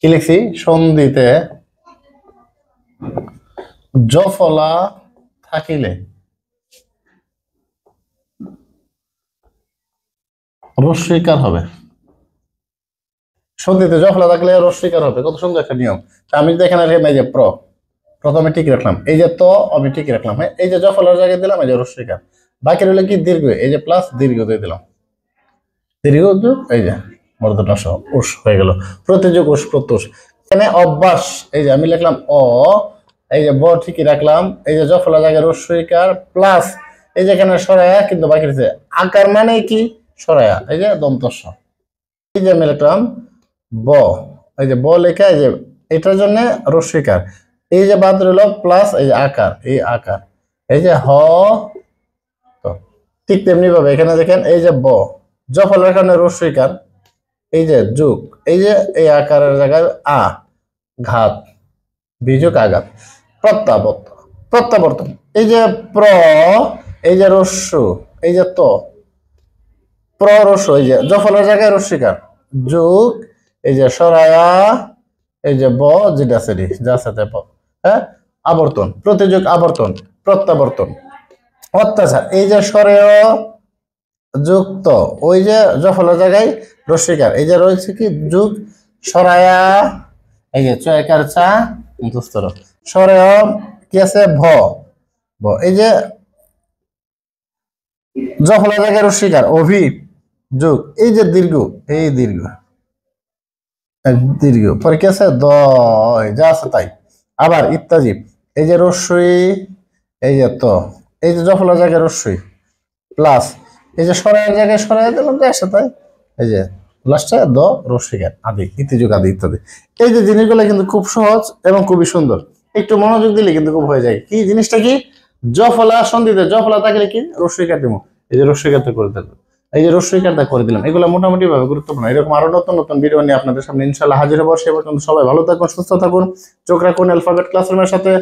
কি লিখছি? সন্ধিতে জফলা থাকিলে রস্বইকার হবে। সন্ধিতে জফলা থাকলে রস্বইকার হবে, কত সুন্দর একটা নিয়ম। আমি যদি এখানে এই যে প্রথমে ঠিক রাখলাম, এই যে আমি ঠিক রাখলাম, হ্যাঁ, এই যে জফলার জায়গায় দিলাম এই যে রস্বইকার, বাকি রইল কি দীর্ঘ, এই যে প্লাস দীর্ঘ দিয়ে দিলাম, দীর্ঘ এই যে মূর্ধন্য ষ উস হয়ে গেল, প্রতিযোগ উস প্রত্যুষ। এখানে অভ্যাস, এই যে আমি লিখলাম অ, এই যে ব ঠিকই রাখলাম, এই যে জফলা জায়গায় রস্বইকার প্লাস এই যে এখানে সরায়া, কিন্তু বাকি রয়েছে আকার মানে কি সরায়া, এই যে দন্তস্ব। এই যে আমি লিখলাম ব, এই যে ব লেখা, এই যে এটার জন্য রস্বইকার, এই যে বাদ রইল প্লাস এই যে আকার, এই আকার, এই যে হ। তো ঠিক তেমনি ভাবে এখানে দেখেন, এই যে ব জফলার কারণে রস্বইকার, এই যে যুগ, এই যে এই আকারের জায়গায় আ, ঘাত বিযোগ আঘাত, প্রত্যাবর্তন, এই যে প্র, এই যে রস্যু, এই যে প্র রস্য, এই যে জফলার জায়গায় রস্বইকার যুগ, এই যে সরায়া, এই যে ব যেটা আছে যার সাথে হ্যাঁ, আবর্তন, প্রতিযোগ আবর্তন, প্রত্যাবর্তন, অত্যাচার, এই যে সরেয় যুক্ত, ওই যে জফলার জায়গায় রস্বইকার, এই যে রয়েছে কি যুগ, সরায়া, এই যে চয়কার চা দুস্তর, সরেয় কি আছে ভ, এই যে জফলার জায়গায় রস্বইকার অভি যুগ, এই যে দীর্ঘ, এই দীর্ঘ দীর্ঘ পরে কি আছে দ, যা আছে তাই, আবার ইত্যাদি, এই যে রস্বই, এই যে এই যে জফলার জায়গায় রস্বই প্লাস এই যে সরাইয়ের জায়গায় সরাই দিলাম, যা আছে তাই, এই যে লাস্টে দ রস্বইকার আদি ইতিযোগ আদি ইত্যাদি। এই যে জিনিসগুলো কিন্তু খুব সহজ এবং খুবই সুন্দর, একটু মনোযোগ দিলে কিন্তু খুব হয়ে যায়। কি জিনিসটা কি? জফলা সন্ধিতে জফলা থাকলে কি রস্বইকার দিব, এই যে রস্বইকারটা করে দিলাম, এই যে রস্বইকারটা করে দিলাম। এগুলো মোটামুটি ভাবে গুরুত্বপূর্ণ। এরকম আরো নতুন নতুন ভিডিও নিয়ে আপনাদের সামনে ইনশাআল্লাহ হাজির হবো। সে পর্যন্ত সবাই ভালো থাকুন, সুস্থ থাকুন, চোখ রাখুন অ্যালফাবেট ক্লাসরুমের সাথে।